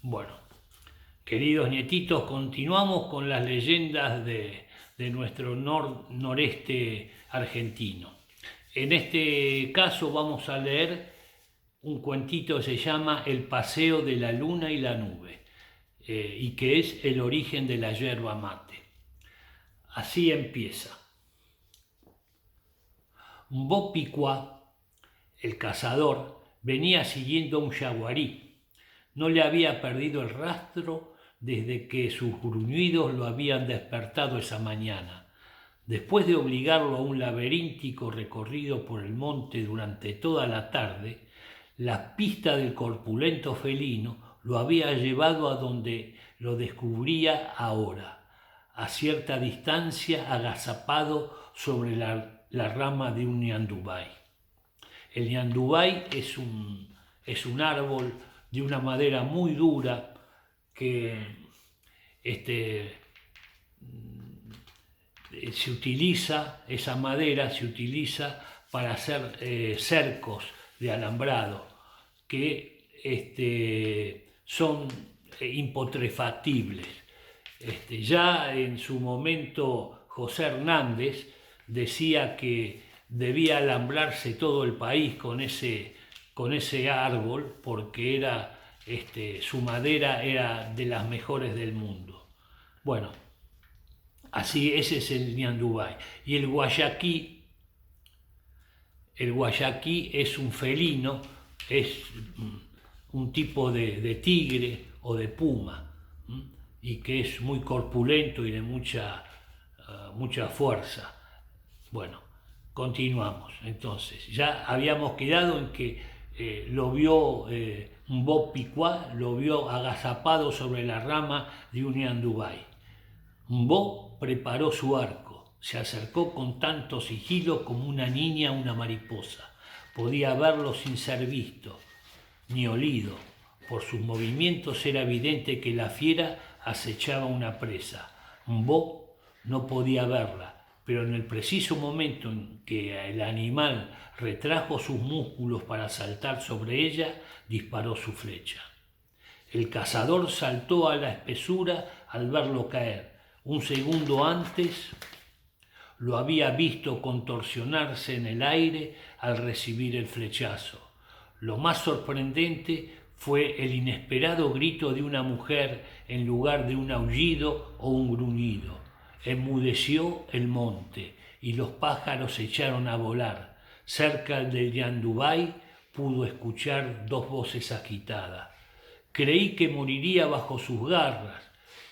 Bueno, queridos nietitos, continuamos con las leyendas de nuestro noreste argentino. En este caso vamos a leer un cuentito que se llama El paseo de la luna y la nube, y que es el origen de la yerba mate. Así empieza. Mbopicua, el cazador, venía siguiendo a un yaguarí. No le había perdido el rastro desde que sus gruñidos lo habían despertado esa mañana. Después de obligarlo a un laberíntico recorrido por el monte durante toda la tarde, la pista del corpulento felino lo había llevado a donde lo descubría ahora, a cierta distancia, agazapado sobre la rama de un ñandubay. El ñandubay es un árbol de una madera muy dura que esa madera se utiliza para hacer cercos de alambrado que son imputrefactibles. Ya en su momento José Hernández decía que debía alambrarse todo el país con ese árbol porque su madera era de las mejores del mundo. Bueno, así ese es el ñandubay. Y el guayaquí es un felino, es un tipo de tigre o de puma, y que es muy corpulento y de mucha fuerza. Bueno, continuamos. Entonces, ya habíamos quedado en que lo vio Mbopicua, lo vio agazapado sobre la rama de un ñandubay. Mbó preparó su arco, se acercó con tanto sigilo como una niña a una mariposa. Podía verlo sin ser visto ni olido. Por sus movimientos era evidente que la fiera acechaba una presa. Mbó no podía verla, pero en el preciso momento en que el animal retrajo sus músculos para saltar sobre ella, disparó su flecha. El cazador saltó a la espesura al verlo caer. Un segundo antes lo había visto contorsionarse en el aire al recibir el flechazo. Lo más sorprendente fue el inesperado grito de una mujer en lugar de un aullido o un gruñido. Enmudeció el monte y los pájaros se echaron a volar. Cerca del ñandubay pudo escuchar dos voces agitadas. Creí que moriría bajo sus garras.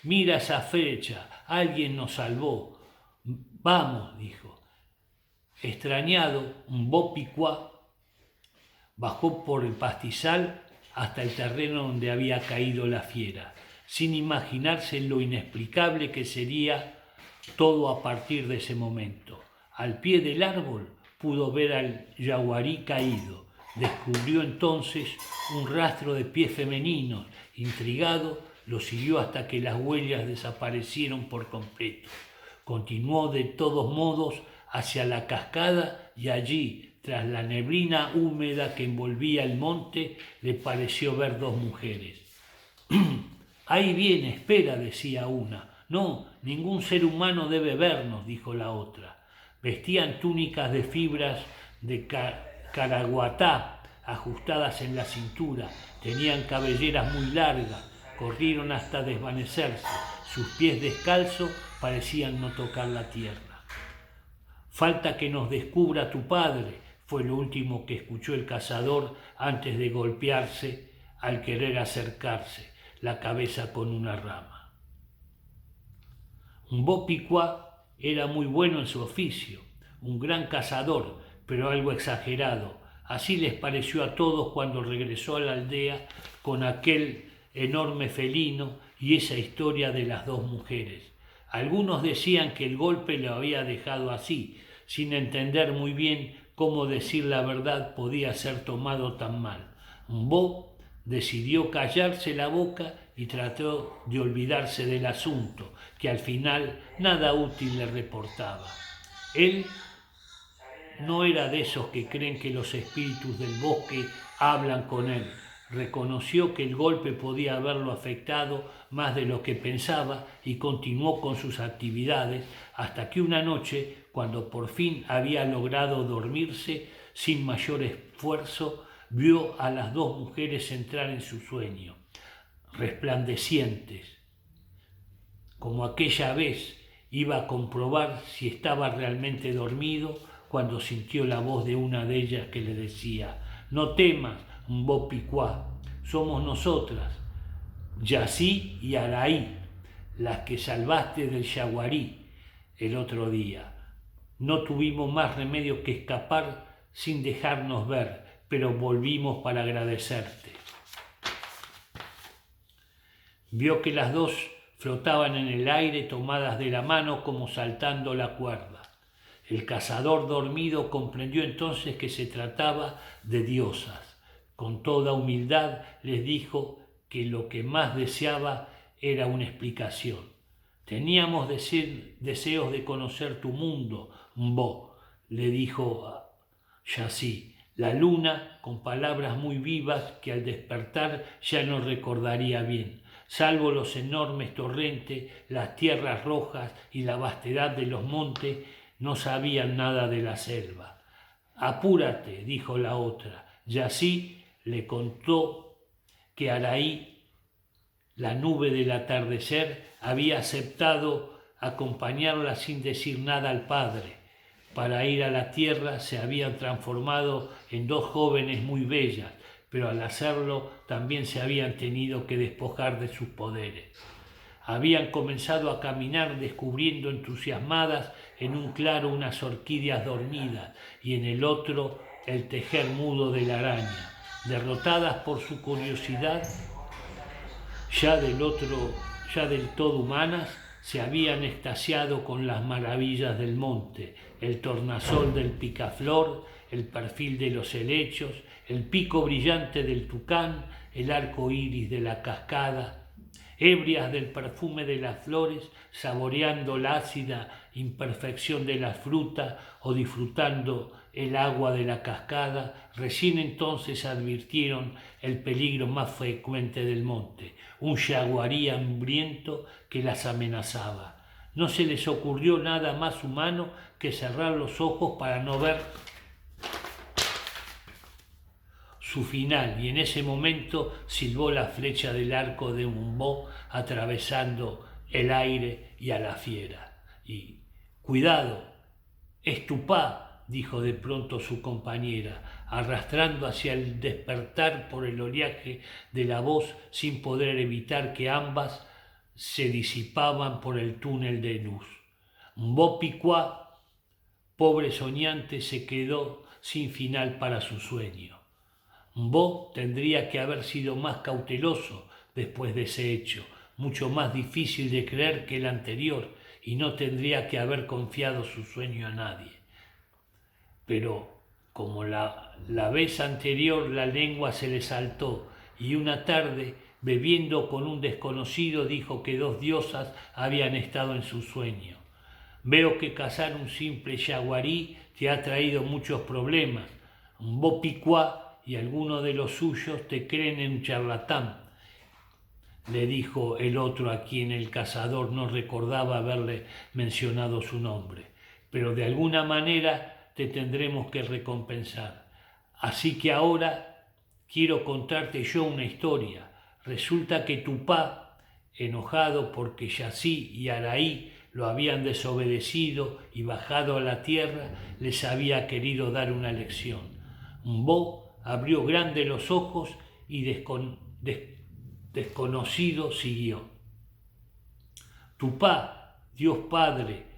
Mira esa flecha, alguien nos salvó. Vamos, dijo. Extrañado, Mbopicua bajó por el pastizal hasta el terreno donde había caído la fiera, sin imaginarse lo inexplicable que sería todo a partir de ese momento. Al pie del árbol pudo ver al yaguarí caído. Descubrió entonces un rastro de pies femeninos. Intrigado, lo siguió hasta que las huellas desaparecieron por completo. Continuó de todos modos hacia la cascada y allí, tras la neblina húmeda que envolvía el monte, le pareció ver dos mujeres. Ahí viene, espera, decía una. No, ningún ser humano debe vernos, dijo la otra. Vestían túnicas de fibras de caraguatá ajustadas en la cintura, tenían cabelleras muy largas, corrieron hasta desvanecerse, sus pies descalzos parecían no tocar la tierra. Falta que nos descubra tu padre, fue lo último que escuchó el cazador antes de golpearse al querer acercarse la cabeza con una rama. Mbopicua era muy bueno en su oficio, un gran cazador, pero algo exagerado. Así les pareció a todos cuando regresó a la aldea con aquel enorme felino y esa historia de las dos mujeres. Algunos decían que el golpe lo había dejado así, sin entender muy bien cómo decir la verdad podía ser tomado tan mal. Mbó decidió callarse la boca y trató de olvidarse del asunto, que al final nada útil le reportaba. Él no era de esos que creen que los espíritus del bosque hablan con él. Reconoció que el golpe podía haberlo afectado más de lo que pensaba y continuó con sus actividades hasta que una noche, cuando por fin había logrado dormirse sin mayor esfuerzo, vio a las dos mujeres entrar en su sueño, resplandecientes. Como aquella vez, iba a comprobar si estaba realmente dormido cuando sintió la voz de una de ellas que le decía: «No temas, Mbopicuá, somos nosotras, Yací y Araí, las que salvaste del yaguarí el otro día. No tuvimos más remedio que escapar sin dejarnos ver, pero volvimos para agradecerte». Vio que las dos flotaban en el aire tomadas de la mano como saltando la cuerda. El cazador dormido comprendió entonces que se trataba de diosas. Con toda humildad les dijo que lo que más deseaba era una explicación. «Teníamos deseos de conocer tu mundo, Mbo», le dijo a Yací, la luna, con palabras muy vivas que al despertar ya no recordaría bien. Salvo los enormes torrentes, las tierras rojas y la vastedad de los montes, no sabían nada de la selva. «Apúrate», dijo la otra. Yací le contó que Araí, la nube del atardecer, había aceptado acompañarla sin decir nada al padre. Para ir a la tierra se habían transformado en dos jóvenes muy bellas, pero al hacerlo también se habían tenido que despojar de sus poderes. Habían comenzado a caminar descubriendo entusiasmadas en un claro unas orquídeas dormidas y en el otro el tejer mudo de la araña. Derrotadas por su curiosidad, ya del todo humanas, se habían extasiado con las maravillas del monte, el tornasol del picaflor, el perfil de los helechos, el pico brillante del tucán, el arco iris de la cascada, ebrias del perfume de las flores, saboreando la ácida imperfección de la fruta o disfrutando el agua de la cascada. Recién entonces advirtieron el peligro más frecuente del monte, un yaguarí hambriento que las amenazaba. No se les ocurrió nada más humano que cerrar los ojos para no ver su final, y en ese momento silbó la flecha del arco de Mbo atravesando el aire y a la fiera. Y «Cuidado, es Tupá», dijo de pronto su compañera, arrastrando hacia el despertar por el oleaje de la voz sin poder evitar que ambas se disipaban por el túnel de luz. Mbopicuá, pobre soñante, se quedó sin final para su sueño. Mbo tendría que haber sido más cauteloso después de ese hecho, mucho más difícil de creer que el anterior, y no tendría que haber confiado su sueño a nadie. Pero como la vez anterior la lengua se le saltó y una tarde, bebiendo con un desconocido, dijo que dos diosas habían estado en su sueño. «Veo que cazar un simple yaguarí te ha traído muchos problemas. Mbopicuá y algunos de los suyos te creen un charlatán», le dijo el otro, a quien el cazador no recordaba haberle mencionado su nombre. «Pero de alguna manera te tendremos que recompensar. Así que ahora quiero contarte yo una historia. Resulta que Tupá, enojado porque Yací y Araí lo habían desobedecido y bajado a la tierra, les había querido dar una lección. Mbo abrió grande los ojos y desconocido siguió. «Tupá, Dios Padre,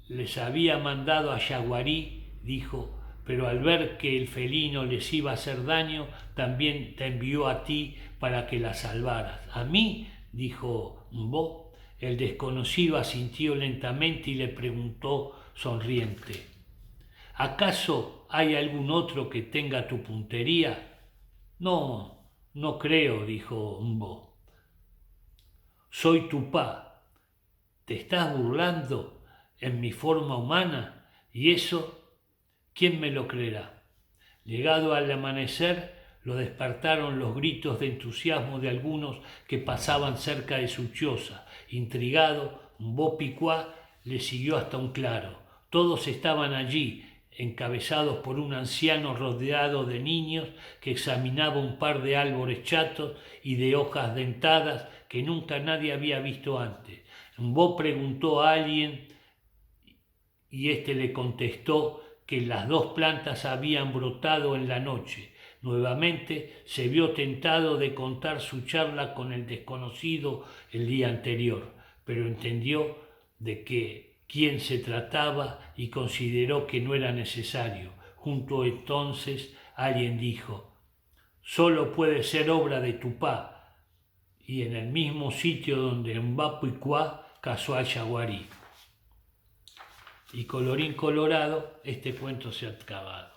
les había mandado a Yaguarí», dijo, «pero al ver que el felino les iba a hacer daño, también te envió a ti para que la salvaras». «¿A mí?», dijo Mbo. El desconocido asintió lentamente y le preguntó sonriente: «¿Acaso hay algún otro que tenga tu puntería?». «No, no creo», dijo Mbo. «Soy Tupá. ¿Te estás burlando en mi forma humana? ¿Y eso quién me lo creerá?». Llegado al amanecer, Lo despertaron los gritos de entusiasmo de algunos que pasaban cerca de su choza. Intrigado, Mbó Picuá le siguió hasta un claro. Todos estaban allí, encabezados por un anciano rodeado de niños que examinaba un par de árboles chatos y de hojas dentadas que nunca nadie había visto antes. Mbó preguntó a alguien y éste le contestó que las dos plantas habían brotado en la noche. Nuevamente se vio tentado de contar su charla con el desconocido el día anterior, pero entendió de quién se trataba y consideró que no era necesario. Junto entonces alguien dijo: «Solo puede ser obra de Tupá», y en el mismo sitio donde Mbó Picuá cazó al yaguarí. Y colorín colorado, este cuento se ha acabado.